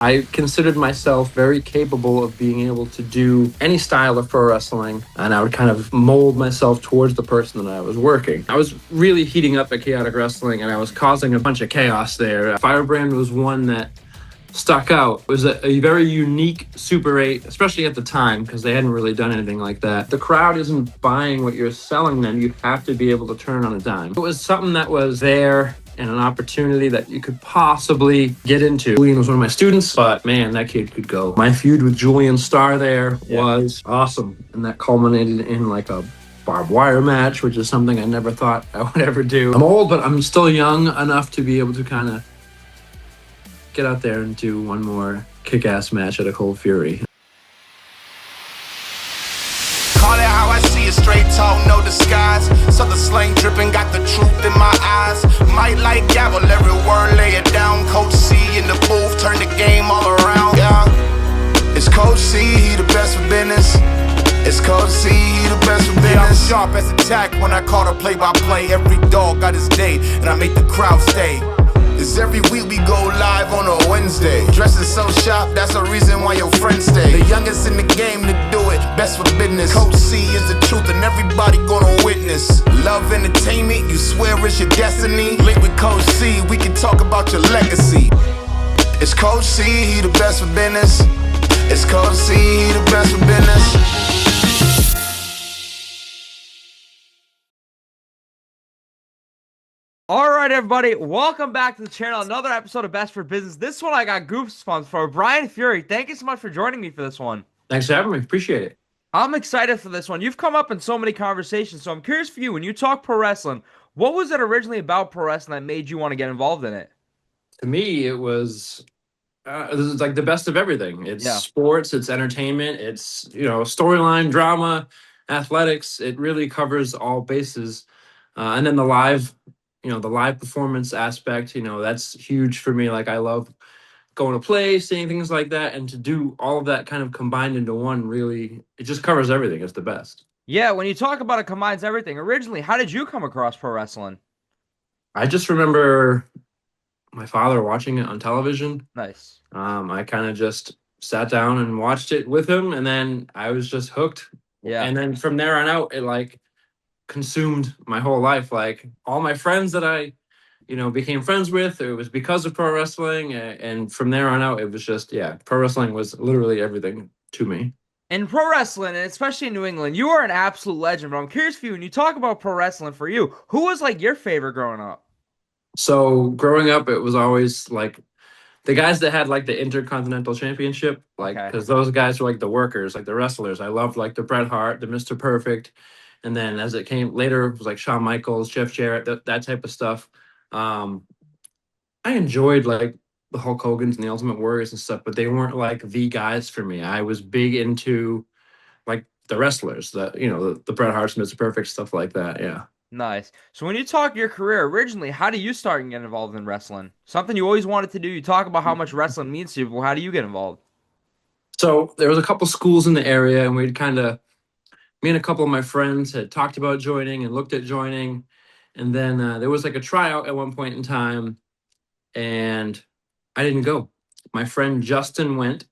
I considered myself very capable of being able to do any style of pro wrestling, and I would kind of mold myself towards the person that I was working. I was really heating up at chaotic wrestling, and I was causing a bunch of chaos there. Firebrand was one that stuck out. It was a very unique Super 8, especially at the time, because they hadn't really done anything like that. The crowd isn't buying what you're selling them. You have to be able to turn on a dime. It was something that was there and an opportunity that you could possibly get into. Julian was one of my students, but man, that kid could go. My feud with Julian Starr there was awesome, and that culminated in like a barbed wire match, which is something I never thought I would ever do. I'm old, but I'm still young enough to be able to kind of get out there and do one more kick-ass match at a Cold Fury. Call it how I see it, straight talk, no disguise. So the slang dripping, got the truth in my eyes. Might like gavel, every word, lay it down. Coach C in the booth, turn the game all around. Yeah, it's Coach C, he the best for business. It's Coach C, he the best for business. I'm sharp as attack when I call the play-by-play. Every dog got his day, and I make the crowd stay. It's every week we go live on a Wednesday. Dressing so sharp, that's the reason why your friends stay. The youngest in the game to do it, best for business. Coach C is the truth and everybody gonna witness. Love entertainment, you swear it's your destiny. Link with Coach C, we can talk about your legacy. It's Coach C, he the best for business. It's Coach C, he the best for business. All right, everybody, welcome back to the channel. Another episode of Best for Business. This one I got goosebumps for. Brian Fury, thank you so much for joining me for this one. Thanks for having me. Appreciate it. I'm excited for this one. You've come up in so many conversations, so I'm curious for you. When you talk pro wrestling, what was it originally about pro wrestling that made you want to get involved in it? To me, it was like the best of everything. It's sports, it's entertainment, it's storyline, drama, athletics. It really covers all bases, and then the live performance aspect, that's huge for me. Like, I love going to play, seeing things like that, and to do all of that kind of combined into one, really, it just covers everything. It's the best. Yeah, when you talk about it combines everything. Originally, how did you come across pro wrestling? I just remember my father watching it on television. Nice. I kind of just sat down and watched it with him, and then I was just hooked. Yeah. And then from there on out, it like consumed my whole life. Like, all my friends that I became friends with, it was because of pro wrestling, and from there on out, it was just pro wrestling was literally everything to me. In pro wrestling, and especially in New England, you are an absolute legend. But I'm curious for you, when you talk about pro wrestling for you, who was like your favorite growing up? So growing up, it was always like the guys that had like the Intercontinental Championship, like, because those guys were like the workers, like the wrestlers. I loved like the Bret Hart, the Mr. Perfect. And then as it came later, it was like Shawn Michaels, Jeff Jarrett, that type of stuff. I enjoyed like the Hulk Hogan's and the Ultimate Warriors and stuff, but they weren't like the guys for me. I was big into like the wrestlers, the Bret Hart's, Mr. Perfect, stuff like that. Yeah. Nice. So when you talk your career originally, how do you start and get involved in wrestling? Something you always wanted to do. You talk about how much wrestling means to you, but how do you get involved? So there was a couple schools in the area, and me and a couple of my friends had talked about joining and looked at joining. And then there was like a tryout at one point in time, and I didn't go. My friend Justin went,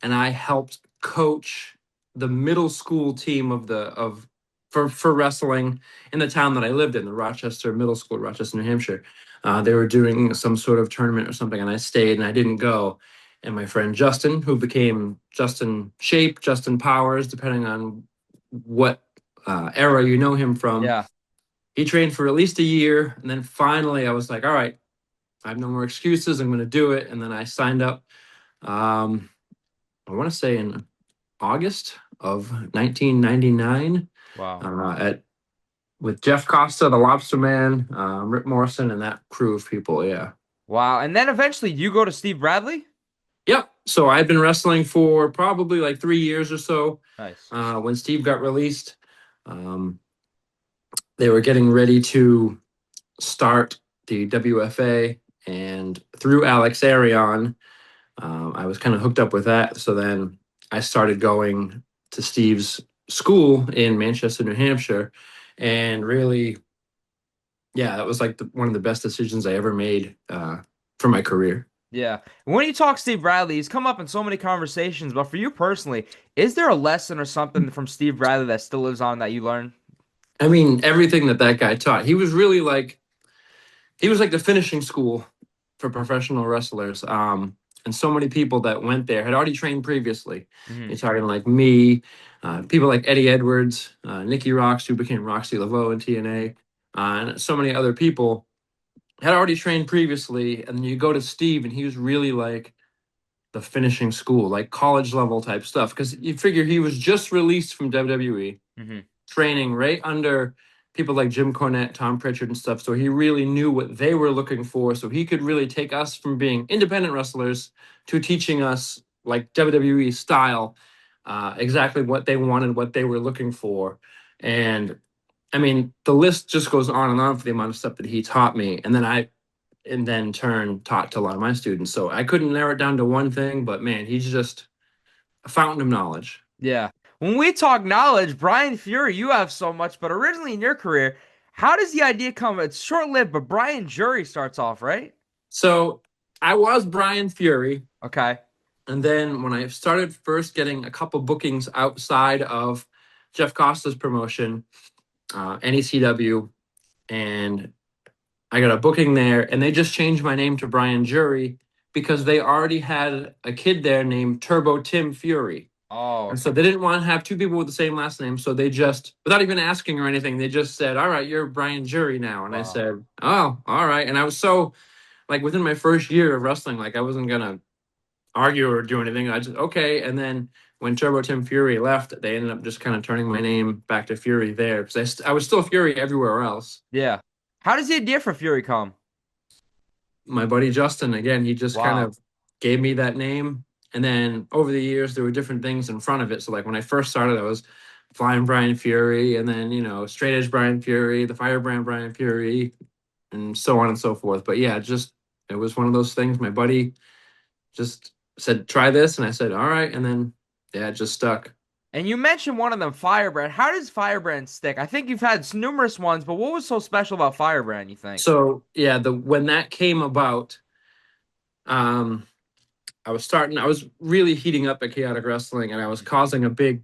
and I helped coach the middle school team for wrestling in the town that I lived in, the Rochester Middle School, Rochester, New Hampshire. They were doing some sort of tournament or something, and I stayed, and I didn't go. And my friend Justin, who became Justin Shape, Justin Powers, depending on what era you know him from. Yeah. He trained for at least a year, and then finally I was like, all right, I have no more excuses. I'm going to do it. And then I signed up, I want to say in August of 1999. Wow. With Jeff Costa, the Lobster Man, Rip Morrison, and that crew of people. Yeah. Wow. And then eventually you go to Steve Bradley? Yep. So I've been wrestling for probably like 3 years or so. Nice. When Steve got released, they were getting ready to start the WFA, and through Alex Arion, I was kind of hooked up with that. So then I started going to Steve's school in Manchester, New Hampshire, and really, that was like one of the best decisions I ever made for my career. Yeah. When you talk Steve Bradley, he's come up in so many conversations, but for you personally, is there a lesson or something from Steve Bradley that still lives on that you learned? I mean, everything that that guy taught. He was really like he was like the finishing school for professional wrestlers. And so many people that went there had already trained previously. Hmm. You're talking like me, people like Eddie Edwards, Nikki Rox, who became Roxy Laveau in TNA, and so many other people had already trained previously. And then you go to Steve, and he was really like the finishing school, like college level type stuff. Because you figure he was just released from WWE, Hmm. training right under people like Jim Cornette, Tom Pritchard, and stuff. So he really knew what they were looking for. So he could really take us from being independent wrestlers to teaching us like WWE style, exactly what they wanted, what they were looking for. And I mean, the list just goes on and on for the amount of stuff that he taught me. And then turn taught to a lot of my students. So I couldn't narrow it down to one thing, but man, he's just a fountain of knowledge. Yeah. When we talk knowledge, Brian Fury, you have so much, but originally in your career, how does the idea come? It's short-lived, but Brian Jury starts off, right? So I was Brian Fury. Okay. And then when I started first getting a couple bookings outside of Jeff Costa's promotion, NECW, and I got a booking there, and they just changed my name to Brian Jury because they already had a kid there named Turbo Tim Fury. Oh, And so they didn't want to have two people with the same last name. So they just, without even asking or anything, they just said, all right, you're Brian Jury now. And I wow. said, oh, all right. And I was so, like, within my first year of wrestling, like, I wasn't going to argue or do anything. I just, okay. And then when Turbo Tim Fury left, they ended up just kind of turning my name back to Fury there because I was still Fury everywhere else. Yeah. How does the idea for Fury come? My buddy Justin, again, he just kind Wow. of gave me that name. And then over the years, there were different things in front of it. So, like, when I first started, I was Flying Brian Fury, and then, Straight Edge Brian Fury, the Firebrand Brian Fury, and so on and so forth. But yeah, it was one of those things. My buddy just said, try this. And I said, all right. And then, yeah, it just stuck. And you mentioned one of them, Firebrand. How does Firebrand stick? I think you've had numerous ones, but what was so special about Firebrand, you think? So, yeah, when that came about, um, I was really heating up at Chaotic Wrestling, and I was causing a big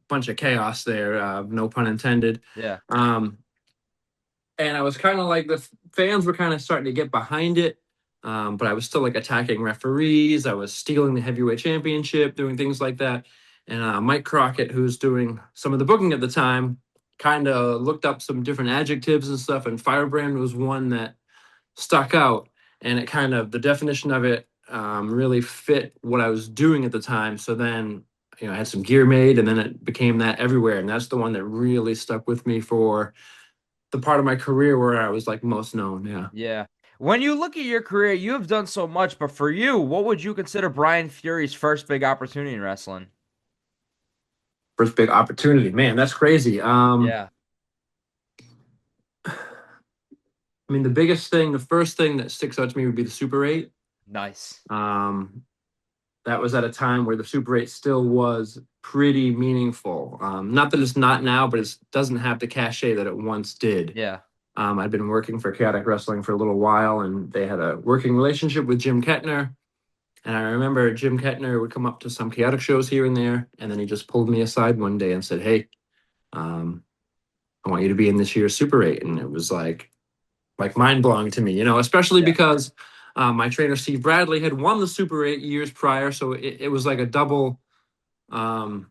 bunch of chaos there, no pun intended. Yeah. Um, and I was kind of like the fans were kind of starting to get behind it, but I was still like attacking referees. I was stealing the heavyweight championship, doing things like that. And Mike Crockett, who's doing some of the booking at the time, kind of looked up some different adjectives and stuff, and Firebrand was one that stuck out, and it kind of the definition of it really fit what I was doing at the time. So then, I had some gear made, and then it became that everywhere, and that's the one that really stuck with me for the part of my career where I was like most known. Yeah. Yeah. When you look at your career, you have done so much, but for you, what would you consider Brian Fury's first big opportunity in wrestling? First big opportunity, man, that's crazy. Yeah. I mean, the first thing that sticks out to me would be the Super 8. Nice. That was at a time where the Super 8 still was pretty meaningful. Not that it's not now, but it doesn't have the cachet that it once did. Yeah. I'd been working for Chaotic Wrestling for a little while, and they had a working relationship with Jim Kettner. And I remember Jim Kettner would come up to some Chaotic shows here and there, and then he just pulled me aside one day and said, hey, I want you to be in this year's Super 8. And it was like mind-blowing to me, especially because my trainer, Steve Bradley, had won the Super 8 years prior. So it was like a double, like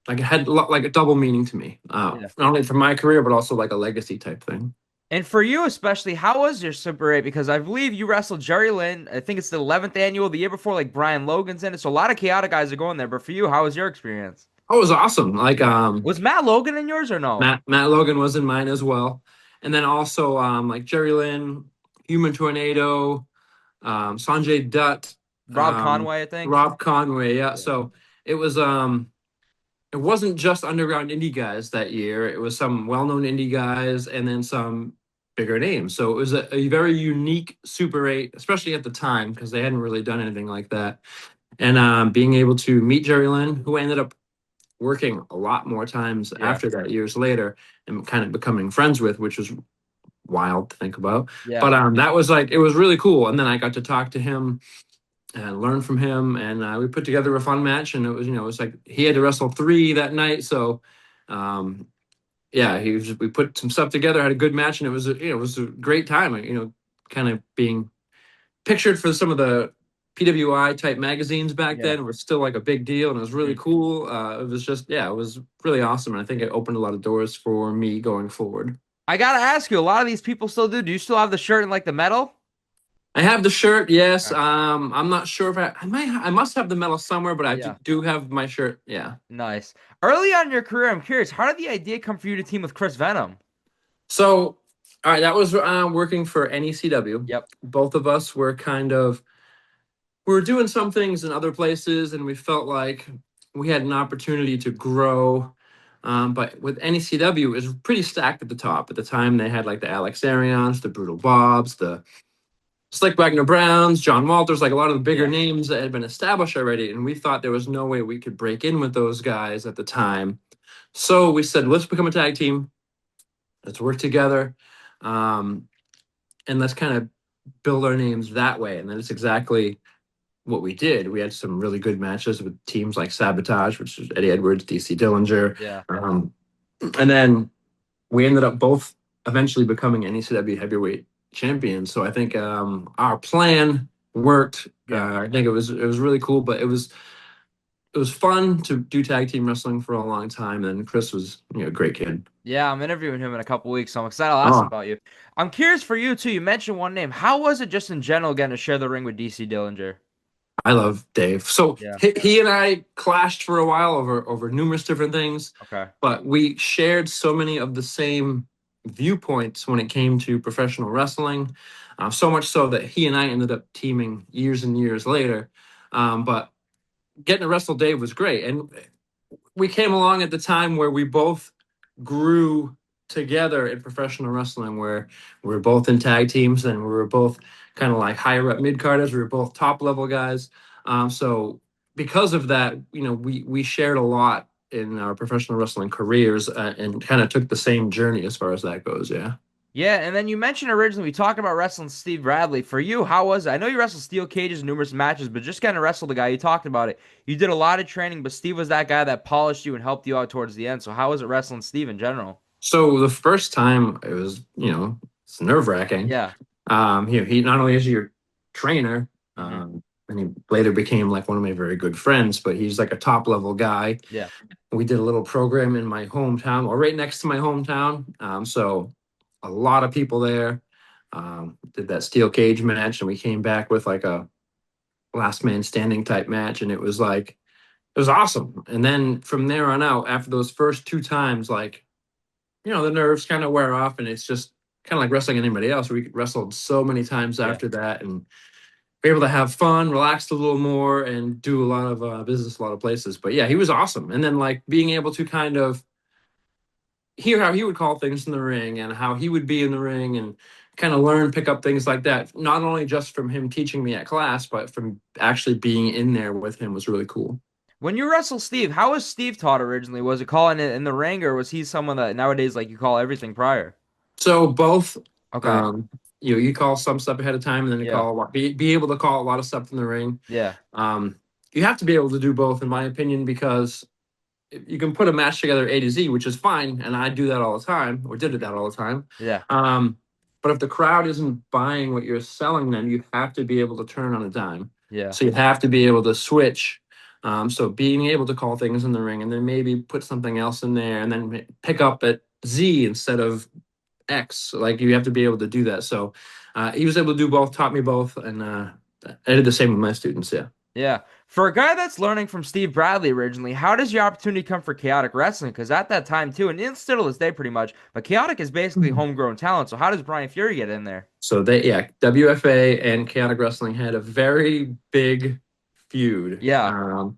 it had like a double meaning to me, Yeah. not only for my career, but also like a legacy type thing. And for you especially, how was your Super 8? Because I believe you wrestled Jerry Lynn. I think it's the 11th annual. The year before, like Brian Logan's in it. So a lot of chaotic guys are going there. But for you, how was your experience? Oh, it was awesome. Like Was Matt Logan in yours or no? Matt Logan was in mine as well. And then also like Jerry Lynn, Human Tornado, Sanjay Dutt, Rob Conway, I think. Rob Conway. Yeah. So it was it wasn't just underground indie guys that year. It was some well-known indie guys and then some bigger names. So it was a very unique Super 8, especially at the time, because they hadn't really done anything like that. And being able to meet Jerry Lynn, who I ended up working a lot more times Yeah. after that years later and kind of becoming friends with, which was wild to think about. Yeah. But that was like, it was really cool. And then I got to talk to him and learn from him. And we put together a fun match, and it was, it was like he had to wrestle 3 that night. So, yeah, we put some stuff together, had a good match, and it was a great time. Kind of being pictured for some of the PWI type magazines back Yeah. then. It was still like a big deal, and it was really Mhm. cool. It was just, yeah, it was really awesome. And I think it opened a lot of doors for me going forward. I gotta ask you, a lot of these people still do. Do you still have the shirt and like the medal? I have the shirt, yes. Okay. I'm not sure if I must have the medal somewhere, but I Yeah. do have my shirt. Yeah. Nice. Early on in your career, I'm curious, how did the idea come for you to team with Chris Venom? So, all right, that was working for NECW. Yep. Both of us were we were doing some things in other places, and we felt like we had an opportunity to grow. But with NECW, it was pretty stacked at the top. At the time, they had like the Alex Arians, the Brutal Bobs, the Slick Wagner Browns, John Walters, like a lot of the bigger Yeah. names that had been established already. And we thought there was no way we could break in with those guys at the time. So we said, let's become a tag team. Let's work together. Um, and let's kind of build our names that way. And then it's exactly what we did. We had some really good matches with teams like Sabotage, which is Eddie Edwards, DC Dillinger. Yeah. And then we ended up both eventually becoming NECW heavyweight champions. So I think our plan worked. Yeah. I think it was really cool, but it was fun to do tag team wrestling for a long time. And Chris was a great kid. Yeah, I'm interviewing him in a couple weeks, so I'm excited. I'll ask him Oh, about you. I'm curious for you too. You mentioned one name. How was it just in general getting to share the ring with DC Dillinger? I love Dave. So Yeah. he and I clashed for a while over numerous different things, Okay. but we shared so many of the same viewpoints when it came to professional wrestling. So much so that he and I ended up teaming years and years later. But getting to wrestle Dave was great, and we came along at the time where we both grew together in professional wrestling, where we were both in tag teams and we were both kind of like higher up mid carders. We were both top level guys. So because of that, we shared a lot in our professional wrestling careers, and kind of took the same journey as far as that goes. Yeah. Yeah, and then you mentioned originally we talked about wrestling Steve Bradley. For you, how was it? I know you wrestled steel cages in numerous matches, but just kind of wrestled the guy. You talked about it. You did a lot of training, but Steve was that guy that polished you and helped you out towards the end. So how was it wrestling Steve in general? So the first time it was, it's nerve wracking. Yeah. He not only is your trainer, Hmm. and he later became like one of my very good friends, but he's like a top level guy. Yeah. We did a little program in my hometown, or right next to my hometown. So a lot of people there. Did that steel cage match, and we came back with like a last man standing type match, and it was awesome. And then from there on out, after those first 2 times, like, the nerves kind of wear off, and it's just kind of like wrestling anybody else. We wrestled so many times Yeah. after that, and be able to have fun, relax a little more, and do a lot of business, a lot of places. But yeah, he was awesome. And then like being able to kind of hear how he would call things in the ring and how he would be in the ring, and kind of pick up things like that. Not only just from him teaching me at class, but from actually being in there with him was really cool. When you wrestle Steve, how was Steve taught originally? Was it calling it in the ring, or was he someone that nowadays like you call everything prior? So both, Okay. um, you call some stuff ahead of time, and then you Yeah. call be able to call a lot of stuff in the ring. Yeah. You have to be able to do both, in my opinion, because you can put a match together A to Z, which is fine, and I do that all the time, or did it that all the time. Yeah. But if the crowd isn't buying what you're selling, then you have to be able to turn on a dime. Yeah. So you have to be able to switch. So being able to call things in the ring, and then maybe put something else in there, and then pick up at Z instead of X. Like, you have to be able to do that. So he was able to do both, taught me both, and I did the same with my students. Yeah. Yeah. For a guy that's learning from Steve Bradley originally, how does your opportunity come for Chaotic Wrestling? Because at that time, too, and it's still to this day pretty much, but Chaotic is basically homegrown talent. So how does Brian Fury get in there? So WFA and Chaotic Wrestling had a very big feud. Yeah.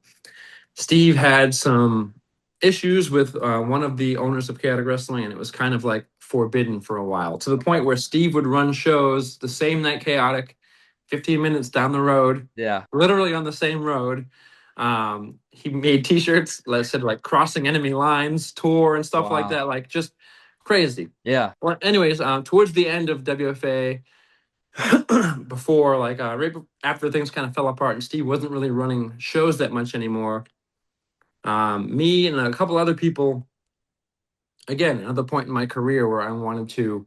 Steve had some issues with one of the owners of Chaotic Wrestling, and it was kind of like forbidden for a while, to the point where Steve would run shows the same night Chaotic, 15 minutes down the road, Yeah. literally on the same road. He made T-shirts that said like "Crossing Enemy Lines" tour and stuff like Wow. that, like just crazy. Yeah. Well, anyways, towards the end of WFA, before, like after things kind of fell apart and Steve wasn't really running shows that much anymore. Me and a couple other people, again, another point in my career where I wanted to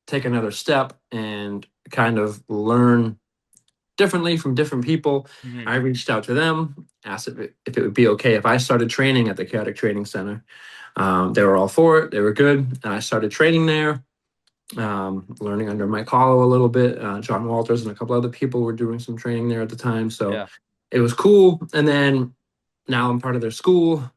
take another step and kind of learn differently from different people. Mhm. I reached out to them, asked if it would be okay if I started training at the Chaotic Training Center. They were all for it. They were good. And I started training there, learning under Mike Hollow a little bit. John Walters and a couple other people were doing some training there at the time. So Yeah. it was cool. And then now I'm part of their school.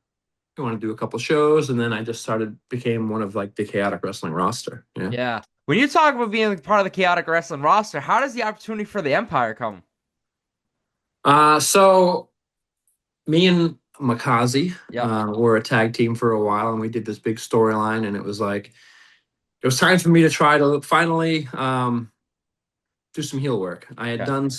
I want to do a couple shows. And then I just became one of like the Chaotic Wrestling roster. Yeah. Yeah. When you talk about being part of the Chaotic Wrestling roster, how does the opportunity for the Empire come? So me and Mikaze Yeah. were a tag team for a while, and we did this big storyline, and it was like it was time for me to try to finally do some heel work. I had Okay. done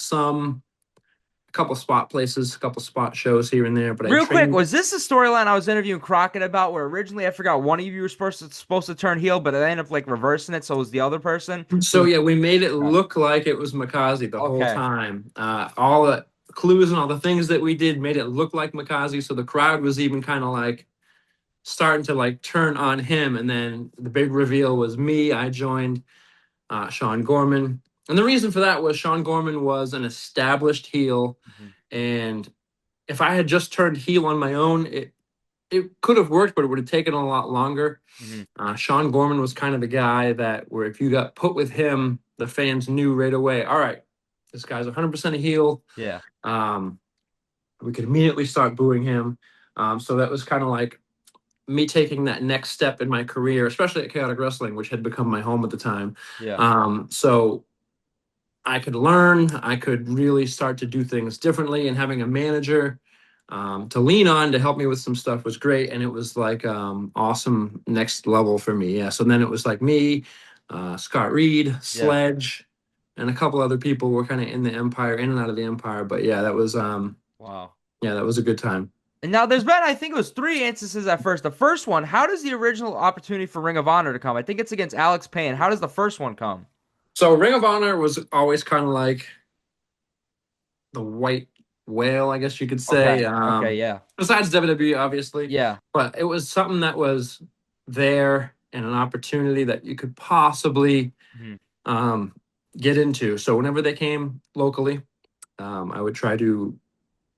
a couple spot places, a couple spot shows here and there, but I Real quick, trained. was this the storyline I was interviewing Crockett about where originally I forgot one of you were supposed to turn heel, but I ended up like reversing it, so it was the other person? So yeah, we made it look like it was Mikaze the whole Okay. time. All the clues and all the things that we did made it look like Mikaze, so the crowd was even kind of like starting to like turn on him. And then the big reveal was me. I joined Sean Gorman. And the reason for that was Sean Gorman was an established heel. Mhm. And if I had just turned heel on my own, it could have worked, but it would have taken a lot longer. Mhm. Sean Gorman was kind of the guy that where if you got put with him, the fans knew right away, all right, this guy's 100% a heel. Yeah. We could immediately start booing him. So that was kind of like me taking that next step in my career, especially at Chaotic Wrestling, which had become my home at the time. Yeah. So I could learn, I could really start to do things differently, and having a manager to lean on to help me with some stuff was great. And it was like awesome next level for me. Yeah. So then it was like me, Scott Reed, Yeah. Sledge, and a couple other people were kind of in the Empire, in and out of the Empire. But yeah, that was Wow. yeah, that was a good time. And now there's been, I think it was three instances at first. The first one, how does the original opportunity for Ring of Honor to come? I think it's against Alex Payne. How does the first one come? So Ring of Honor was always kind of like the white whale, I guess you could Okay. say. Okay. Yeah. Besides WWE, obviously, Yeah. but it was something that was there and an opportunity that you could possibly Mhm. um, get into. So whenever they came locally, I would try to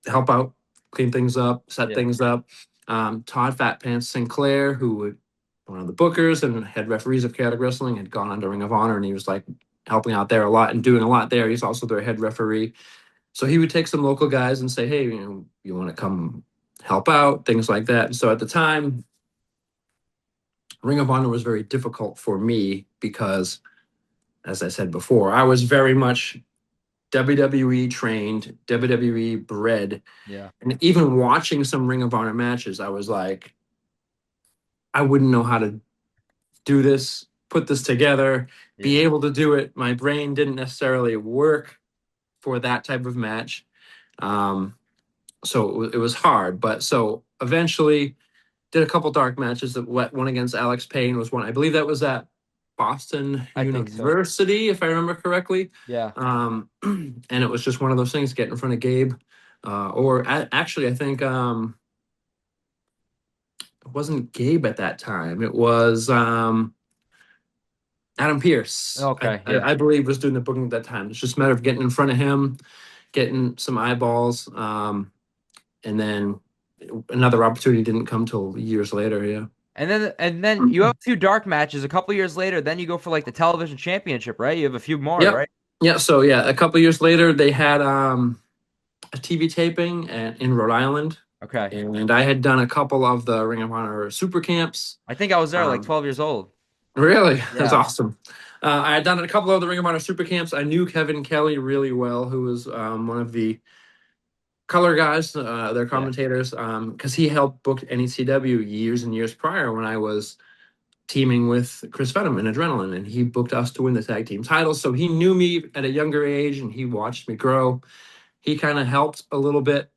help out, clean things up, set Yeah. things up. Todd Fat Pants Sinclair, who would one of the bookers and head referees of Chaotic Wrestling, had gone on to Ring of Honor, and he was like helping out there a lot and doing a lot there. He's also their head referee. So he would take some local guys and say, hey, you want to come help out, things like that. And so at the time, Ring of Honor was very difficult for me because, as I said before, I was very much WWE trained, WWE bred. Yeah. And even watching some Ring of Honor matches, I was like, I wouldn't know how to do this, put this together, Yeah. be able to do it. My brain didn't necessarily work for that type of match. So it was hard. But so eventually did a couple dark matches. That one against Alex Payne was one. I believe that was at Boston I think so. University, if I remember correctly. Yeah. And it was just one of those things, get in front of Gabe. Actually, I think it wasn't Gabe at that time. It was Adam Pierce. Okay. Yeah. I believe was doing the booking at that time. It's just a matter of getting in front of him, getting some eyeballs, and then another opportunity didn't come till years later. Yeah. And then you have a few dark matches a couple years later. Then you go for like the television championship, right? You have a few more, Yep. right? Yeah. So yeah, a couple years later, they had a TV taping in Rhode Island, Okay. and I had done a couple of the Ring of Honor super camps. I think I was there like Um, 12 years old. Really, that's Yeah. awesome. I had done a couple of the Ring of Honor super camps. I knew Kevin Kelly really well, who was one of the color guys, their Yeah. commentators, because he helped book NECW years and years prior when I was teaming with Chris Venom and Adrenaline, and he booked us to win the tag team titles. So he knew me at a younger age, and he watched me grow. He kind of helped a little bit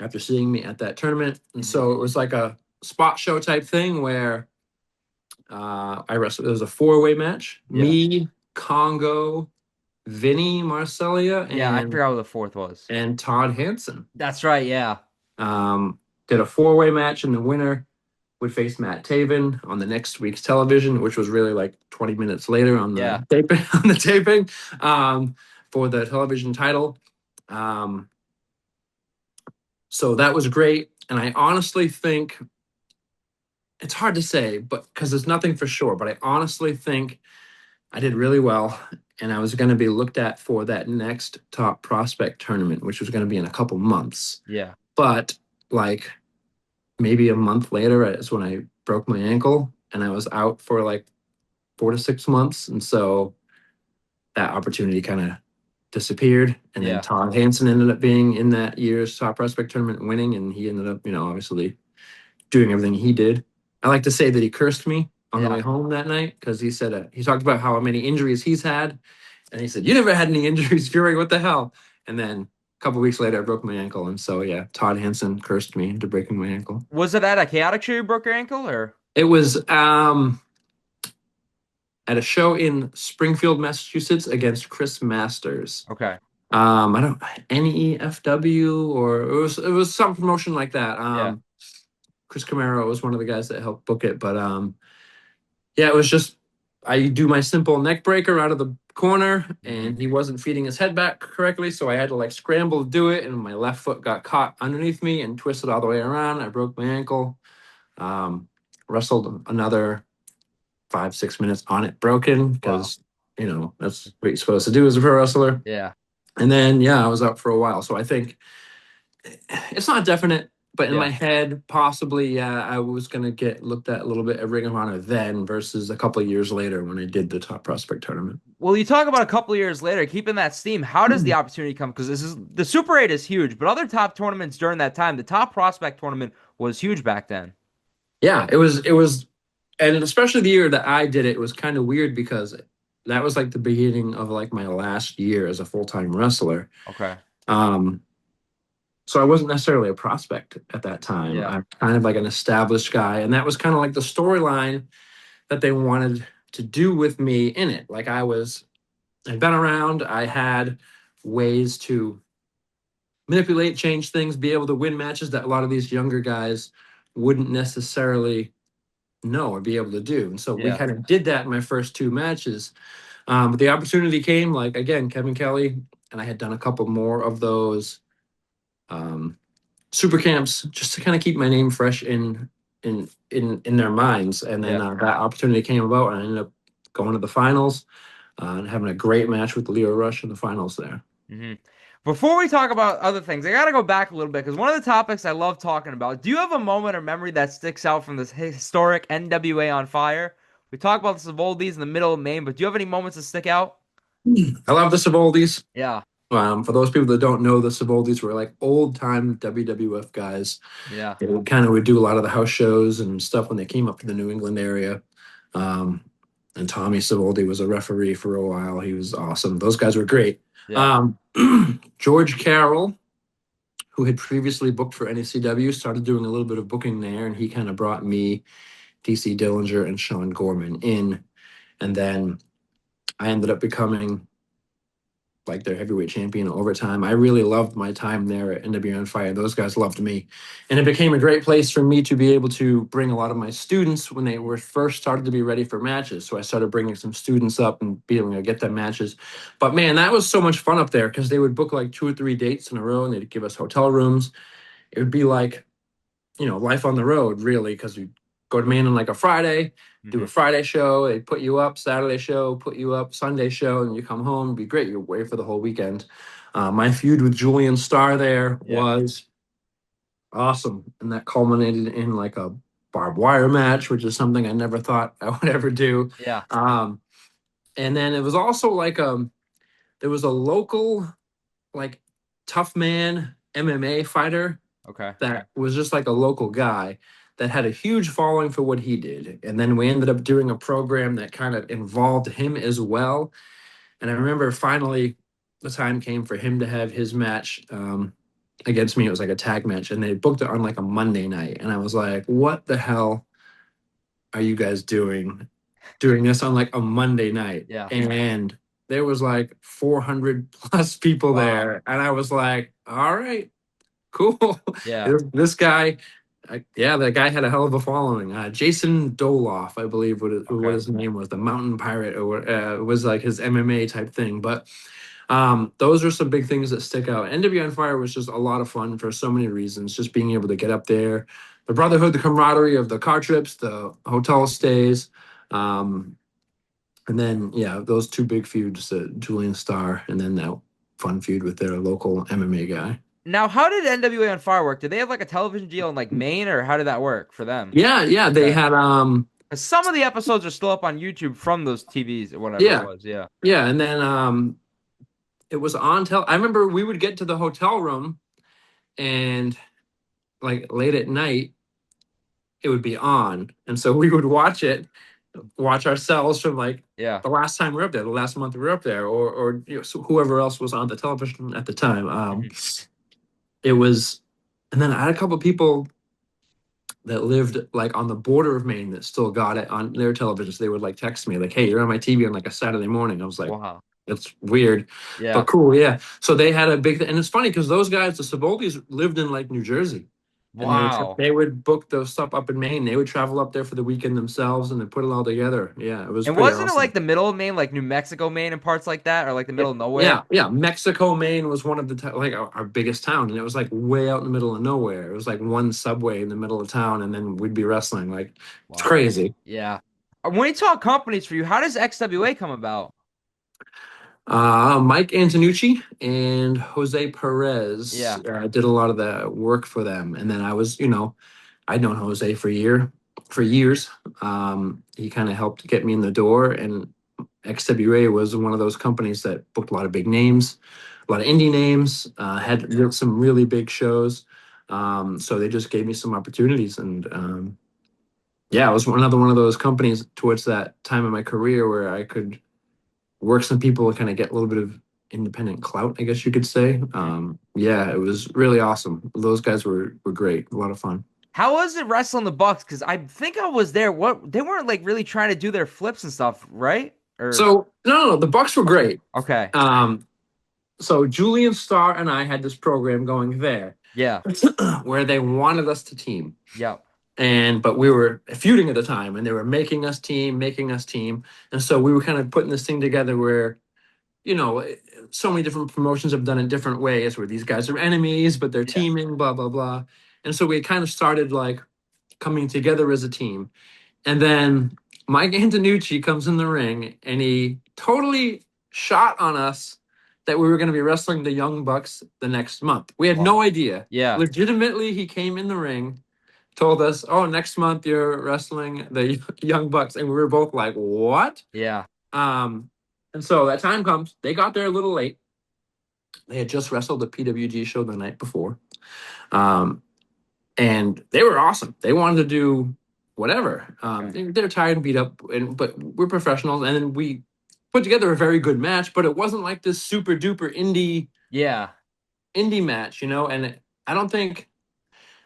after seeing me at that tournament, and so it was like a spot show type thing where I wrestled. It was a 4-way match. Yeah. Me, Congo, Vinny Marcellia Yeah, I forgot what the fourth was. and Todd Hansen. That's right. Yeah. Did a 4-way match, and the winner would face Matt Taven on the next week's television, which was really like 20 minutes later on the Yeah. taping for the television title. So that was great. And I honestly think it's hard to say, but because there's nothing for sure, but I honestly think I did really well. And I was going to be looked at for that next top prospect tournament, which was going to be in a couple months. Yeah. But like maybe a month later is when I broke my ankle, and I was out for like 4 to 6 months. And so that opportunity kind of disappeared. And Yeah. then Todd Hansen ended up being in that year's top prospect tournament and winning. And he ended up, obviously doing everything he did. I like to say that he cursed me on the way home that night, because he said, he talked about how many injuries he's had. And he said, "You never had any injuries, Fury. What the hell?" And then a couple weeks later, I broke my ankle. And so, yeah, Todd Hansen cursed me into breaking my ankle. Was it at a chaotic show you broke your ankle, or? It was at a show in Springfield, Massachusetts against Chris Masters. Okay. I don't NEFW, or it was some promotion like that. Chris Camaro was one of the guys that helped book it, but yeah, it was just I do my simple neck breaker out of the corner, and he wasn't feeding his head back correctly, so I had to like scramble to do it, and my left foot got caught underneath me and twisted all the way around. I broke my ankle. Wrestled another 5-6 minutes on it broken, because that's what you're supposed to do as a pro wrestler. Yeah. And then I was out for a while. So I think it's not definite, but in my head, possibly, I was going to get looked at a little bit at Ring of Honor then versus a couple of years later when I did the Top Prospect Tournament. Well, you talk about a couple of years later, keeping that steam. How does the opportunity come? Because the Super 8 is huge, but other top tournaments during that time, the Top Prospect Tournament was huge back then. Yeah, it was, and especially the year that I did it, it was kind of weird because that was like the beginning of like my last year as a full-time wrestler. Okay. So I wasn't necessarily a prospect at that time. Yeah. I'm kind of like an established guy. And that was kind of like the storyline that they wanted to do with me in it. Like I'd been around. I had ways to manipulate, change things, be able to win matches that a lot of these younger guys wouldn't necessarily know or be able to do. And so we kind of did that in my first 2 matches. But the opportunity came, like, again, Kevin Kelly, and I had done a couple more of those super camps just to kind of keep my name fresh in their minds. And then that opportunity came about, and I ended up going to the finals and having a great match with Leo Rush in the finals there. Mm-hmm. Before we talk about other things, I got to go back a little bit because one of the topics I love talking about, do you have a moment or memory that sticks out from this historic NWA On Fire? We talk about the Savoldies in the middle of Maine, but do you have any moments that stick out? I love the Savoldies. Yeah. For those people that don't know, the Savoldies were like old-time WWF guys. Yeah. They would do a lot of the house shows and stuff when they came up to the New England area. And Tommy Savoldi was a referee for a while. He was awesome. Those guys were great. Yeah. George Carroll, who had previously booked for NECW, started doing a little bit of booking there, and he kind of brought me, DC Dillinger, and Sean Gorman in. And then I ended up becoming like their heavyweight champion over time. I really loved my time there at NWA On Fire. Those guys loved me. And it became a great place for me to be able to bring a lot of my students when they were first started to be ready for matches. So I started bringing some students up and being able to get them matches. But man, that was so much fun up there because they would book like 2 or 3 dates in a row, and they'd give us hotel rooms. It would be like, life on the road, really, because we go to Maine on like a Friday, do a Friday show, they put you up, Saturday show, put you up, Sunday show, and you come home. It'd be great. You're away for the whole weekend. My feud with Julian Starr there was awesome. And that culminated in like a barbed wire match, which is something I never thought I would ever do. Yeah. And then it was also like there was a local like tough man MMA fighter that was just like a local guy that had a huge following for what he did. And then we ended up doing a program that kind of involved him as well. And I remember finally the time came for him to have his match against me. It was like a tag match, and they booked it on like a Monday night. And I was like, what the hell are you guys doing this on like a Monday night? Yeah. And there was like 400 plus people Wow. there, and I was like, all right, cool. Yeah. This guy, that guy had a hell of a following. Jason Doloff, I believe what his name was, the Mountain Pirate, or it was like his MMA type thing. But those are some big things that stick out. NWA On Fire was just a lot of fun for so many reasons. Just being able to get up there, the brotherhood, the camaraderie of the car trips, the hotel stays. And then, those two big feuds, Julian Starr, and then that fun feud with their local MMA guy. Now, how did NWA On Fire work? Did they have like a television deal in like Maine, or how did that work for them? Yeah, they had 'Cause some of the episodes are still up on YouTube from those TVs or whatever yeah, it was. Yeah. yeah, and then it was on I remember we would get to the hotel room, and like late at night, it would be on, and so we would watch ourselves from like Yeah. the last time we were up there, the last month we were up there, or so whoever else was on the television at the time. It was, and then I had a couple of people that lived like on the border of Maine that still got it on their televisions. They would like text me like, "Hey, you're on my TV on like a Saturday morning." I was like, Wow. "That's weird, Yeah. but cool." Yeah. So they had a big and it's funny because those guys, the Saboltis, lived in like New Jersey. And Wow. they would book those stuff up in Maine. They would travel up there for the weekend themselves, and they put it all together. Yeah, it was. And pretty wasn't it awesome. like the middle of Maine, like New Mexico, Maine, and parts like that, or like the middle of nowhere? Yeah. Mexico, Maine was one of the like our biggest town, and it was like way out in the middle of nowhere. It was like one subway in the middle of town, and then we'd be wrestling. Like it's Wow. crazy. Yeah. When you talk companies for you, how does XWA come about? Mike Antonucci and Jose Perez did a lot of the work for them, and then I was, I'd known Jose for years. He kind of helped get me in the door, and XWA was one of those companies that booked a lot of big names, a lot of indie names, had some really big shows. So they just gave me some opportunities, and it was another one of those companies towards that time in my career where I could work some people and kind of get a little bit of independent clout, I guess you could say. It was really awesome. Those guys were great, a lot of fun. How was it wrestling the Bucks? Because I think I was there. What they weren't like really trying to do their flips and stuff, right? So no, the Bucks were great. Okay. So Julian Starr and I had this program going there. Yeah. Where they wanted us to team. Yep. But we were feuding at the time, and they were making us team. And so we were kind of putting this thing together where, so many different promotions have done it different ways where these guys are enemies, but they're teaming, blah, blah, blah. And so we kind of started like coming together as a team. And then Mike Antonucci comes in the ring, and he totally shot on us that we were going to be wrestling the Young Bucks the next month. We had no idea. Yeah. Legitimately, he came in the ring, told us, "Oh, next month you're wrestling the Young Bucks," and we were both like, "What?" Yeah. And so that time comes. They got there a little late. They had just wrestled the PWG show the night before, and they were awesome. They wanted to do whatever. They're tired and beat up, but we're professionals, and then we put together a very good match. But it wasn't like this super duper indie match, And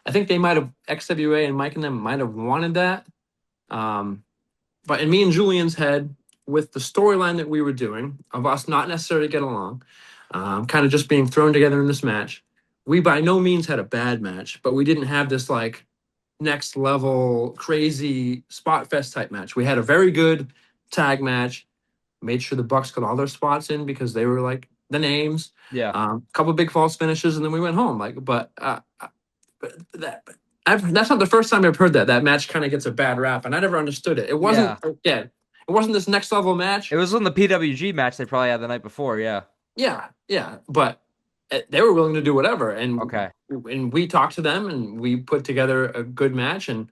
I think they might have XWA and Mike and them might have wanted that. But in me and Julian's head, with the storyline that we were doing of us not necessarily get along, kind of just being thrown together in this match, we by no means had a bad match, but we didn't have this like next level crazy spot fest type match. We had a very good tag match, made sure the Bucks got all their spots in because they were like the names. Yeah. A couple big false finishes, and then we went home. That's not the first time I've heard that match kind of gets a bad rap, and I never understood it. It wasn't it wasn't this next level match. It was on the PWG match they probably had the night before. Yeah, but they were willing to do whatever, and and we talked to them, and we put together a good match, and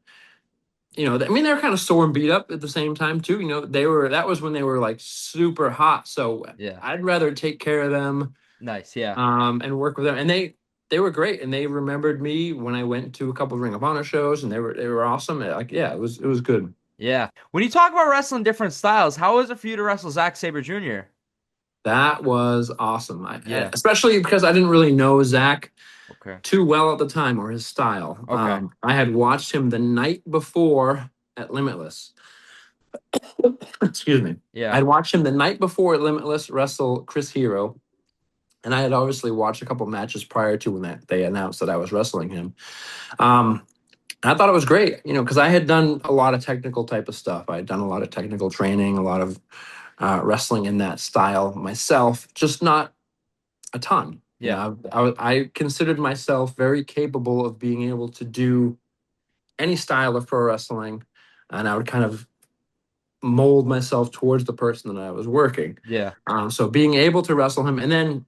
they were kind of sore and beat up at the same time too. That was when they were like super hot, so I'd rather take care of them. Nice, yeah. And work with them, and they were great, and they remembered me when I went to a couple of Ring of Honor shows, and they were awesome. It was good. Yeah. When you talk about wrestling different styles, how was it for you to wrestle Zack Sabre Jr.? That was awesome. Especially because I didn't really know Zack too well at the time or his style. I had watched him the night before at Limitless. excuse me. Yeah. I'd watched him the night before Limitless wrestle Chris Hero, and I had obviously watched a couple matches prior to when they announced that I was wrestling him. And I thought it was great, because I had done a lot of technical type of stuff. I had done a lot of technical training, a lot of wrestling in that style myself, just not a ton. Yeah. I considered myself very capable of being able to do any style of pro wrestling, and I would kind of mold myself towards the person that I was working. Yeah. So being able to wrestle him, and then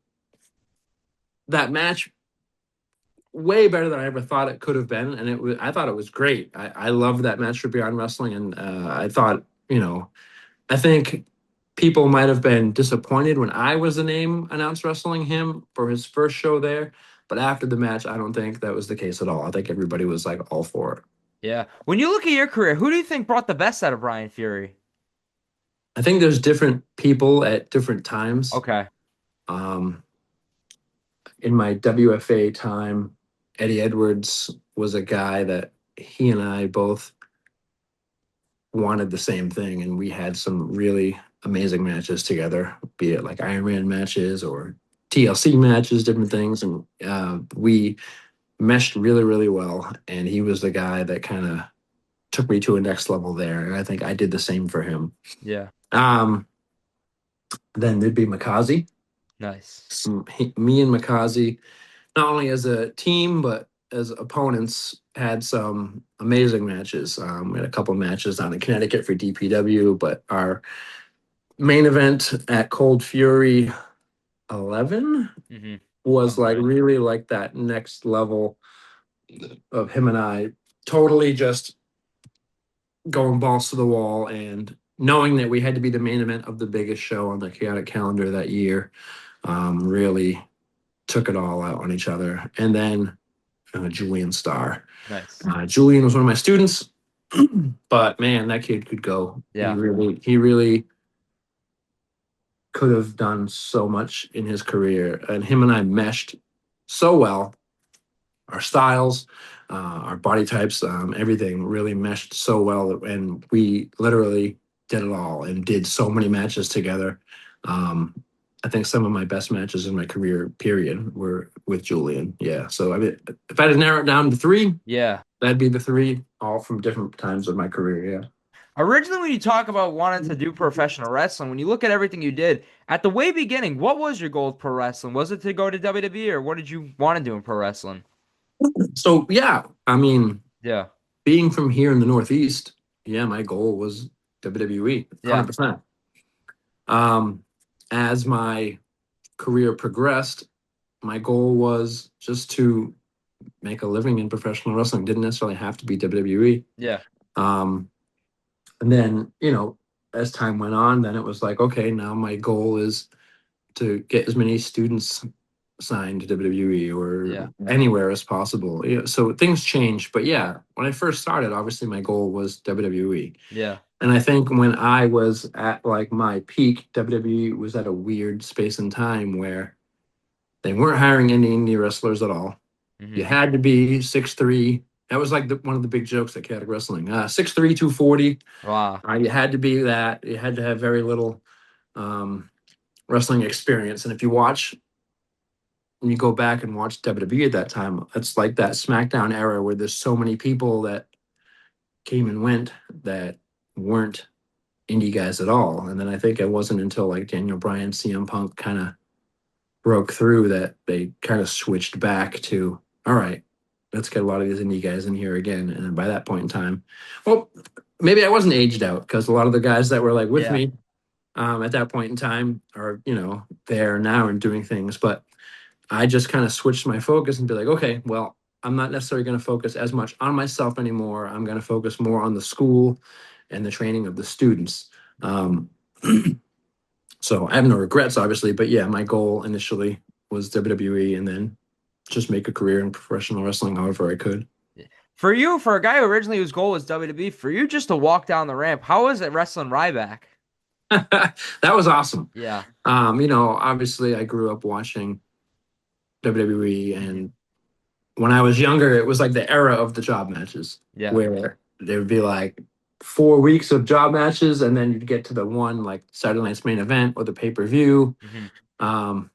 that match, way better than I ever thought it could have been, and I thought it was great. I loved that match for Beyond Wrestling, and I thought, I think people might have been disappointed when I was the name announced wrestling him for his first show there, but after the match, I don't think that was the case at all. I think everybody was like all for it. Yeah. When you look at your career, who do you think brought the best out of Brian Fury? I think there's different people at different times. Okay. In my WFA time, Eddie Edwards was a guy that he and I both wanted the same thing, and we had some really amazing matches together, be it like Iron Man matches or TLC matches, different things, and we meshed really, really well. And he was the guy that kind of took me to a next level there, and I think I did the same for him. Yeah. Then there'd be Mikaze. Nice. Me and Mikaze, not only as a team but as opponents, had some amazing matches. We had a couple matches down in Connecticut for DPW, but our main event at Cold Fury 11 was like really like that next level of him and I totally just going balls to the wall, and knowing that we had to be the main event of the biggest show on the Chaotic calendar that year, really took it all out on each other. And then Julian Starr. Nice. Julian was one of my students, but man, that kid could go. Yeah. He really could have done so much in his career, and him and I meshed so well. Our styles, our body types, everything really meshed so well, and we literally did it all and did so many matches together. I think some of my best matches in my career, period, were with Julian. Yeah. So I mean, if I had to narrow it down to three, that'd be the three, all from different times of my career. Yeah. Originally, when you talk about wanting to do professional wrestling, when you look at everything you did at the way beginning, what was your goal with pro wrestling? Was it to go to WWE, or what did you want to do in pro wrestling? So yeah, I mean, Yeah. being from here in the Northeast, yeah, my goal was WWE, 100%. As my career progressed, my goal was just to make a living in professional wrestling. Didn't necessarily have to be WWE. Yeah. And then, as time went on, then it was like, okay, now my goal is to get as many students signed to WWE or anywhere as possible. So things changed. But yeah, when I first started, obviously my goal was WWE. Yeah. And I think when I was at like my peak, WWE was at a weird space and time where they weren't hiring any indie wrestlers at all. You had to be 6'3". That was like one of the big jokes at Chaotic Wrestling. 6'3", 240. Wow. You had to be that. You had to have very little wrestling experience. And if you go back and watch WWE at that time, it's like that Smackdown era where there's so many people that came and went that weren't indie guys at all. And then I think it wasn't until like Daniel Bryan, CM Punk kind of broke through that they kind of switched back to, all right, let's get a lot of these indie guys in here again. And by that point in time, well, maybe I wasn't aged out, because a lot of the guys that were like with me at that point in time are, there now and doing things. But I just kind of switched my focus and be like, okay, well, I'm not necessarily going to focus as much on myself anymore. I'm going to focus more on the school and the training of the students. So I have no regrets, obviously, but yeah, my goal initially was WWE, and then just make a career in professional wrestling however I could. For you, for a guy who originally whose goal was WWE, for you just to walk down the ramp, how was it wrestling Ryback? That was awesome. Yeah. Obviously I grew up watching WWE, and when I was younger, it was like the era of the job matches, where they would be like 4 weeks of job matches, and then you'd get to the one like Saturday night's main event or the pay-per-view. Um,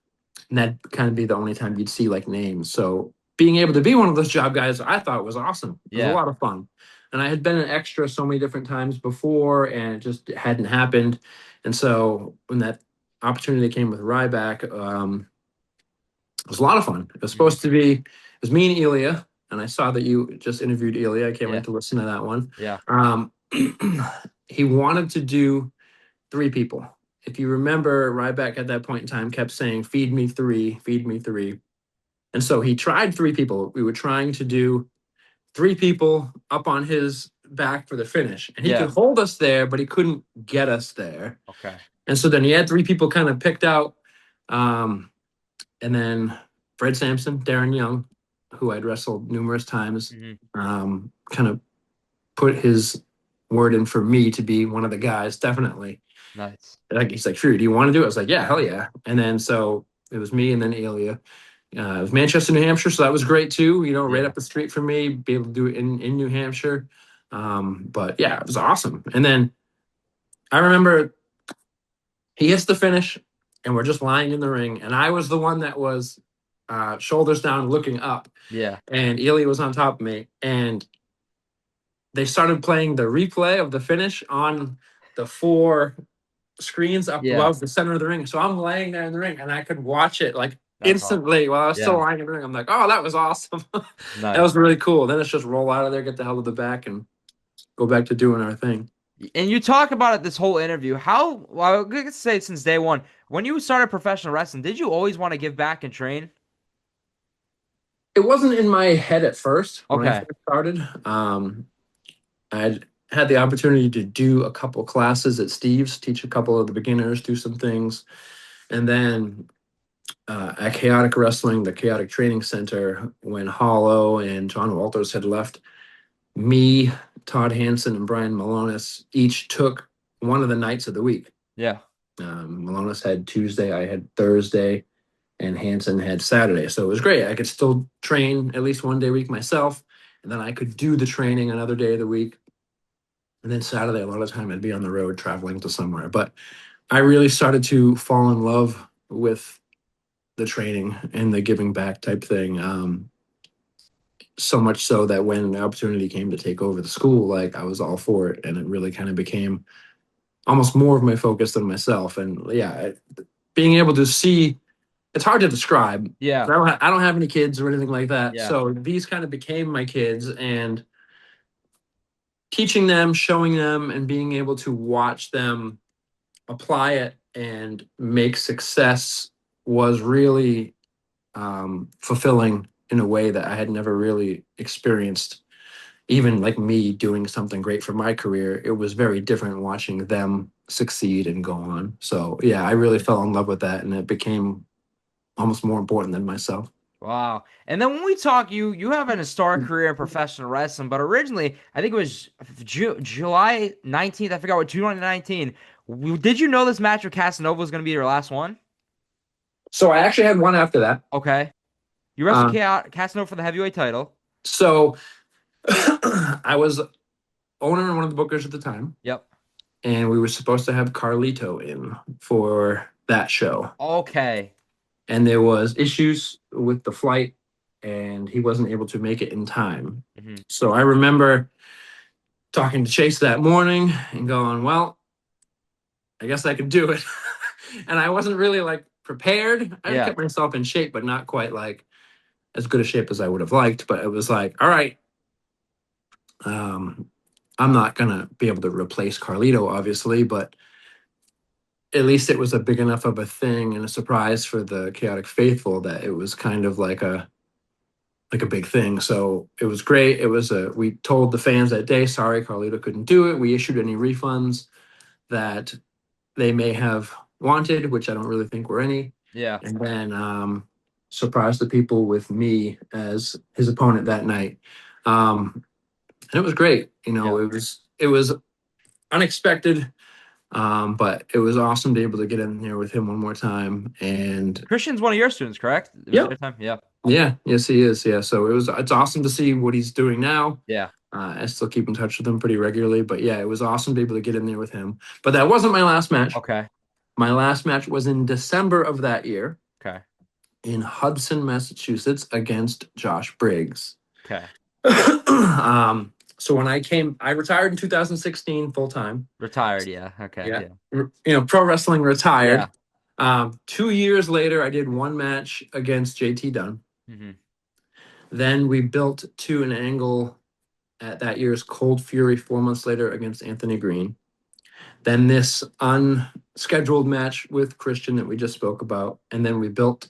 and that'd kind of be the only time you'd see like names. So being able to be one of those job guys, I thought was awesome. It was a lot of fun. And I had been an extra so many different times before, and it just hadn't happened. And so when that opportunity came with Ryback, it was a lot of fun. It was supposed to be, it was me and Ilya, and I saw that you just interviewed Ilya. I can't wait to listen to that one. Yeah. He wanted to do 3 people. If you remember, Ryback at that point in time kept saying, feed me 3, feed me 3. And so he tried 3 people. We were trying to do 3 people up on his back for the finish. And he could hold us there, but he couldn't get us there. Okay. And so then he had 3 people kind of picked out. And then Fred Sampson, Darren Young, who I'd wrestled numerous times, kind of put his word in for me to be one of the guys, definitely. Nice. Like, he's like, Drew, do you want to do it? I was like, yeah, hell yeah. And then so it was me and then Ilya. It was Manchester, New Hampshire, so that was great too. You know, right up the street from me, be able to do it in New Hampshire. But yeah, it was awesome. And then I remember he hits the finish, and we're just lying in the ring, and I was the one that was shoulders down, looking up. Yeah. And Ilya was on top of me, and they started playing the replay of the finish on the 4 screens up above the center of the ring. So I'm laying there in the ring, and I could watch it like instantly while I was still lying in the ring. I'm like, oh, that was awesome. That was really cool. Then it's just roll out of there, get the hell to the back, and go back to doing our thing. And you talk about it this whole interview. I could say since day one, when you started professional wrestling, did you always want to give back and train? It wasn't in my head at first when I first started. I had the opportunity to do a couple classes at Steve's, teach a couple of the beginners, do some things. And then at Chaotic Wrestling, the Chaotic Training Center, when Hollow and John Walters had left, me, Todd Hansen, and Brian Malonis each took one of the nights of the week. Yeah. Malonis had Tuesday, I had Thursday, and Hansen had Saturday. So it was great. I could still train at least one day a week myself, and then I could do the training another day of the week. And then Saturday, a lot of time I'd be on the road traveling to somewhere. But I really started to fall in love with the training and the giving back type thing. So much so that when the opportunity came to take over the school, like, I was all for it. And it really kind of became almost more of my focus than myself. And yeah, being able to see, it's hard to describe. Yeah. I don't have any kids or anything like that. Yeah. So these kind of became my kids, and teaching them, showing them, and being able to watch them apply it and make success was really fulfilling in a way that I had never really experienced. Even like me doing something great for my career, it was very different watching them succeed and go on. So yeah, I really fell in love with that, and it became almost more important than myself. Wow. And then when we talk, you have an historic career in professional wrestling, but originally, I think it was July 19th, I forgot what, 2019. Did you know this match with Casanova was going to be your last one? So I actually had one after that. Okay. You wrestled Casanova for the heavyweight title. So I was owner and one of the bookers at the time. Yep. And we were supposed to have Carlito in for that show. Okay. And there was issues with the flight, and he wasn't able to make it in time. Mm-hmm. So I remember talking to Chase that morning and going, well, I guess I could do it. And I wasn't really like prepared. I kept myself in shape, but not quite like as good a shape as I would have liked. But it was like, all right, I'm not going to be able to replace Carlito, obviously, but at least it was a big enough of a thing and a surprise for the Chaotic Faithful that it was kind of like a big thing. So it was great. We told the fans that day, sorry, Carlito couldn't do it. We issued any refunds that they may have wanted, which I don't really think were any. Yeah. And then surprised the people with me as his opponent that night. And it was great. You know, it was unexpected. But it was awesome to be able to get in there with him one more time. And Christian's one of your students, correct? Yeah. Yeah. Yeah. Yes, he is. Yeah. So it's awesome to see what he's doing now. Yeah. I still keep in touch with him pretty regularly. But yeah, it was awesome to be able to get in there with him. But that wasn't my last match. Okay. My last match was in December of that year Okay. in Hudson, Massachusetts against Josh Briggs. Okay. So when I retired in 2016 full time. Retired. Yeah. Okay. Yeah. You know, pro wrestling retired. Yeah. 2 years later, I did one match against JT Dunn. Mm-hmm. Then we built to an angle at that year's Cold Fury 4 months later against Anthony Green. Then this unscheduled match with Christian that we just spoke about. And then we built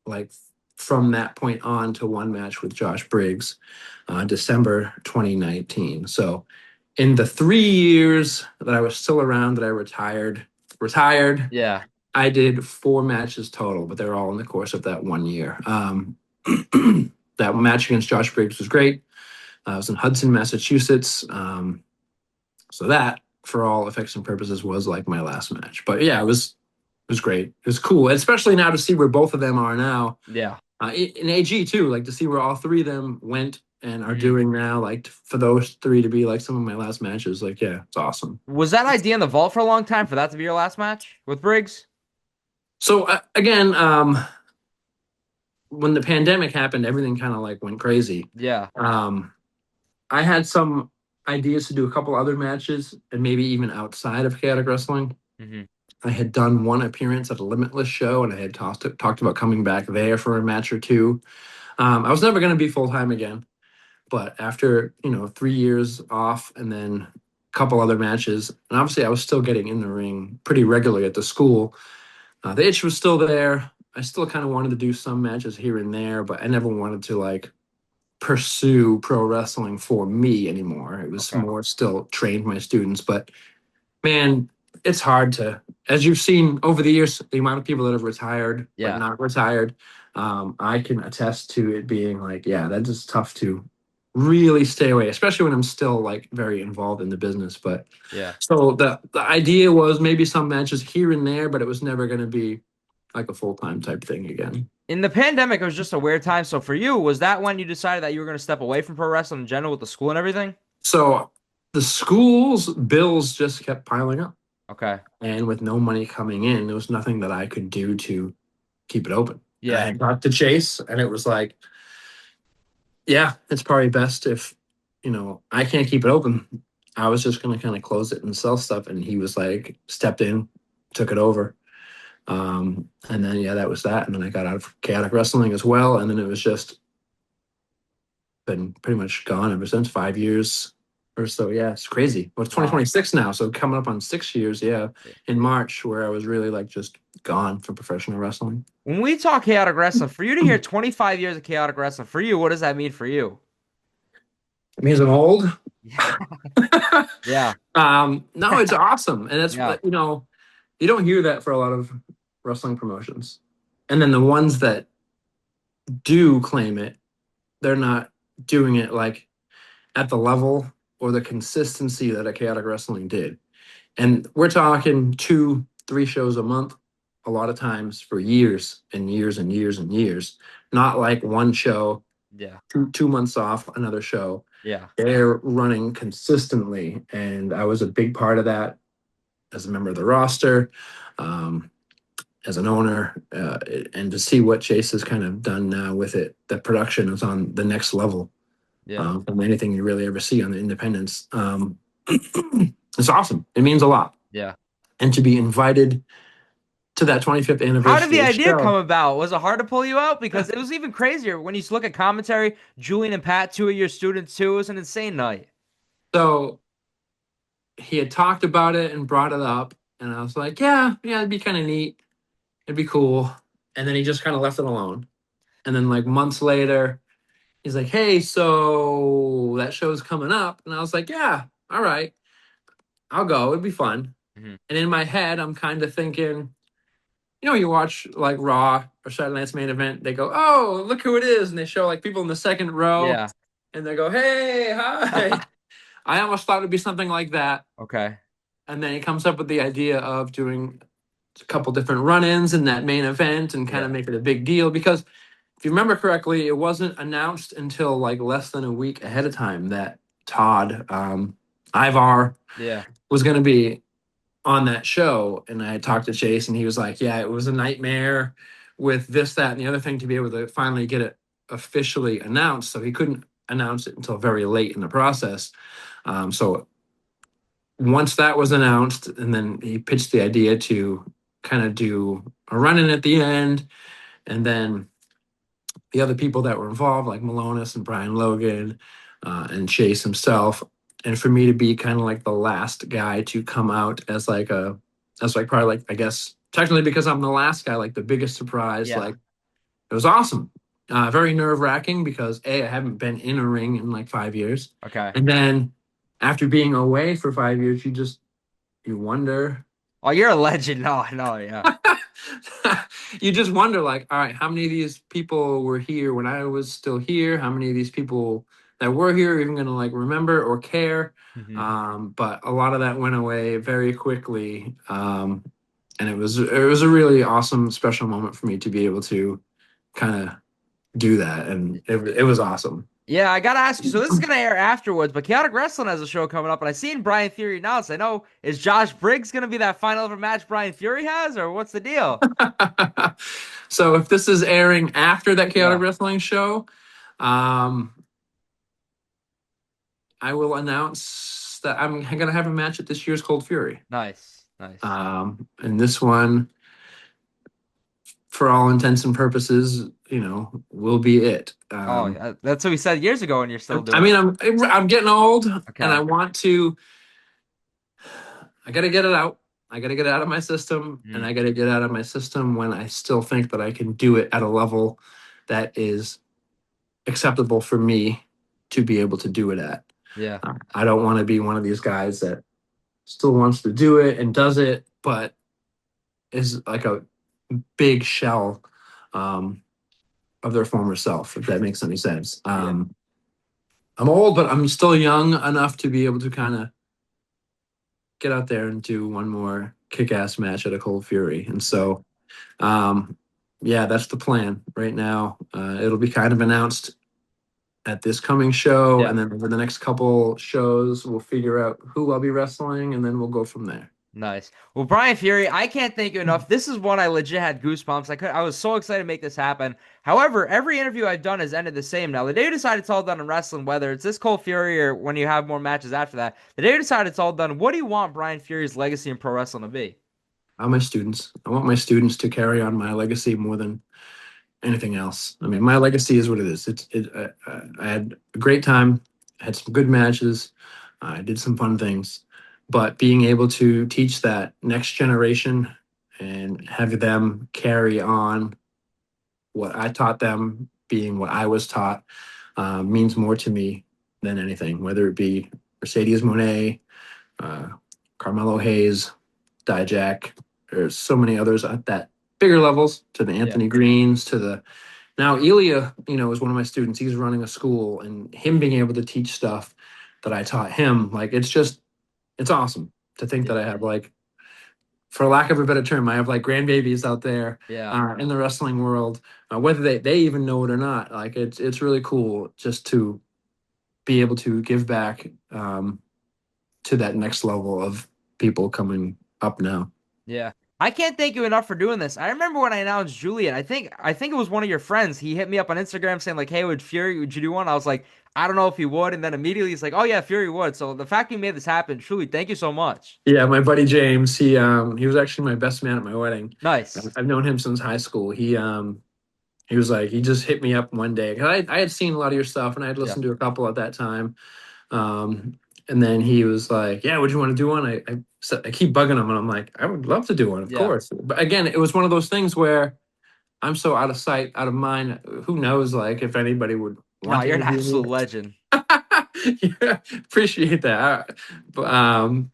like from that point on to one match with Josh Briggs, December 2019. So in the 3 years that I was still around, that I retired, Yeah. I did 4 matches total, but they're all in the course of that 1 year. That match against Josh Briggs was great. I was in Hudson, Massachusetts. So that, for all effects and purposes, was like my last match. But yeah, it was great. It was cool, especially now to see where both of them are now. Yeah. In AG too, like to see where all 3 of them went and are doing now. Like for those 3 to be like some of my last matches, like yeah, it's awesome. Was that idea in the vault for a long time for that to be your last match with Briggs? So again, when the pandemic happened, everything kind of like went crazy. Yeah. I had some ideas to do a couple other matches and maybe even outside of chaotic wrestling. Mm-hmm. I had done one appearance at a Limitless show, and I had talked about coming back there for a match or 2. I was never going to be full-time again, but after 3 years off and then a couple other matches, and obviously I was still getting in the ring pretty regularly at the school. The itch was still there. I still kind of wanted to do some matches here and there, but I never wanted to like pursue pro wrestling for me anymore. It was more still train my students, but man, it's hard to, as you've seen over the years, the amount of people that have retired but not retired. I can attest to it being like, yeah, that's just tough to really stay away, especially when I'm still like very involved in the business. But yeah, so the idea was maybe some matches here and there, but it was never going to be like a full-time type thing again. In the pandemic, it was just a weird time. So for you, was that when you decided that you were going to step away from pro wrestling in general with the school and everything? So the school's bills just kept piling up. Okay. And with no money coming in, there was nothing that I could do to keep it open. Yeah. I had talked to Chase, and it was like, yeah, it's probably best if, I can't keep it open. I was just going to kind of close it and sell stuff. And he was like, stepped in, took it over. And then, yeah, that was that. And then I got out of chaotic wrestling as well. And then it was just been pretty much gone ever since, 5 years or so. Yeah, it's crazy. Well, it's 2026 now. So coming up on 6 years, in March, where I was really like just gone from professional wrestling. When we talk chaotic wrestling, for you to hear 25 years of chaotic wrestling, for you, what does that mean for you? It means I'm old. Yeah. No, it's awesome. And that's, you don't hear that for a lot of wrestling promotions. And then the ones that do claim it, they're not doing it like at the level or the consistency that a chaotic wrestling did. And we're talking 2-3 shows a month, a lot of times for years and years and years and years, not like one show, 2 months off, another show. Yeah. They're running consistently. And I was a big part of that as a member of the roster, as an owner, and to see what Chase has kind of done now with it, the production is on the next level from anything you really ever see on the independents. It's awesome. It means a lot. Yeah. And to be invited to that 25th anniversary. How did the idea come about? Was it hard to pull you out? Because it was even crazier when you look at commentary. Julian and Pat, 2 of your students too. It was an insane night. So he had talked about it and brought it up, and I was like, yeah, it'd be kind of neat. It'd be cool. And then he just kind of left it alone. And then like months later, he's like, hey, so that show's coming up. And I was like, yeah, all right, I'll go. It'd be fun. Mm-hmm. And in my head, I'm kind of thinking, you watch like Raw or Saturday Night's Main Event. They go, oh, look who it is. And they show like people in the second row. Yeah. And they go, hey, hi. I almost thought it'd be something like that. Okay. And then he comes up with the idea of doing a couple different run-ins in that main event and kind of make it a big deal. Because if you remember correctly, it wasn't announced until like less than a week ahead of time that Todd, Ivar Yeah. was going to be on that show, and I talked to Chase, and he was like, "Yeah, it was a nightmare with this, that, and the other thing to be able to finally get it officially announced." So he couldn't announce it until very late in the process. So once that was announced, and then he pitched the idea to kind of do a run-in at the end, and then the other people that were involved, like Malonis and Brian Logan, and Chase himself, and for me to be kind of like the last guy to come out as like probably like, I guess technically because I'm the last guy, like the biggest surprise. Yeah. Like it was awesome. Very nerve-wracking because I haven't been in a ring in like 5 years, Okay. and then after being away for 5 years, you wonder. Oh, you're a legend. No, yeah. You just wonder, like, all right, how many of these people were here when I was still here? How many of these people that were here are even going to like remember or care? But a lot of that went away very quickly, and it was a really awesome, special moment for me to be able to kind of do that, and it was awesome. Yeah, I gotta ask you. So this is gonna air afterwards, but Chaotic Wrestling has a show coming up, and I seen Brian Fury announce. I know, is Josh Briggs gonna be that final ever match Brian Fury has, or what's the deal? So if this is airing after that Chaotic Yeah. Wrestling show, I will announce that I'm going to have a match at this year's Cold Fury. Nice. And this one, for all intents and purposes, will be it. That's what we said years ago, and you're still doing. I mean, I'm getting old, Okay. and I got to get it out. I got to get it out of my system, and I got to get out of my system when I still think that I can do it at a level that is acceptable for me to be able to do it at. Yeah. I don't want to be one of these guys that still wants to do it and does it, but is like a big shell of their former self, if that makes any sense. I'm old, but I'm still young enough to be able to kind of get out there and do one more kick-ass match at a Cold Fury. And so, that's the plan right now. It'll be kind of announced at this coming show, and then over the next couple shows, we'll figure out who I'll be wrestling, and then we'll go from there. Nice. Well, Brian Fury, I can't thank you enough. This is one I legit had goosebumps. I was so excited to make this happen. However, every interview I've done has ended the same. Now, the day you decide it's all done in wrestling, whether it's this Cold Fury or when you have more matches after that, the day you decide it's all done, what do you want Brian Fury's legacy in pro wrestling to be? My students. I want my students to carry on my legacy more than anything else. I mean, my legacy is what it is. I had a great time. I had some good matches. I did some fun things. But being able to teach that next generation and have them carry on what I taught them, being what I was taught, means more to me than anything, whether it be Mercedes Monet, Carmelo Hayes, Dijak. There's so many others at that bigger levels, to the Anthony Greens, to the now Elia, is one of my students. He's running a school, and him being able to teach stuff that I taught him, like it's awesome to think that I have, like, for lack of a better term, I have like grandbabies out there in the wrestling world, whether they even know it or not. Like it's really cool just to be able to give back to that next level of people coming up now. Yeah. I can't thank you enough for doing this. I remember when I announced Julian, I think it was one of your friends. He hit me up on Instagram saying like, "Hey, would you do one?" I was like, "I don't know if he would." And then immediately he's like, "Oh yeah, Fury would." So the fact you made this happen, truly, thank you so much. Yeah, my buddy James, he was actually my best man at my wedding. Nice. I've known him since high school. He was like, he just hit me up one day. I had seen a lot of your stuff, and I had listened to a couple at that time. And then he was like, "Yeah, would you want to do one?" I keep bugging him, and I'm like, "I would love to do one, of course." But again, it was one of those things where I'm so out of sight, out of mind. Who knows, like, if anybody would want to. You're an absolute legend. Yeah, appreciate that.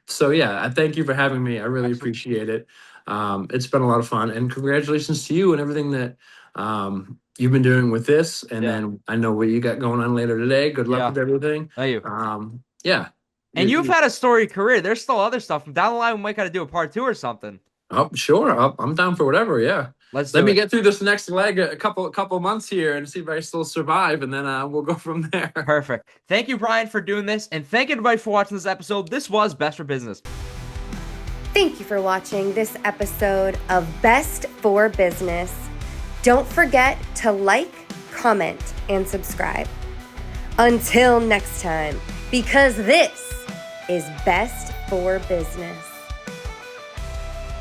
So yeah, I thank you for having me. I really appreciate it. It's been a lot of fun, and congratulations to you and everything that you've been doing with this. And then I know what you got going on later today. Good luck with everything. Thank you. Yeah. And you've had a storied career. There's still other stuff. Down the line, we might gotta do a part 2 or something. Oh, sure. I'm down for whatever. Yeah. Let me get through this next leg a couple months here and see if I still survive, and then we'll go from there. Perfect. Thank you, Brian, for doing this, and thank you everybody for watching this episode. This was Best for Business. Thank you for watching this episode of Best for Business. Don't forget to like, comment, and subscribe. Until next time, because this is Best for Business.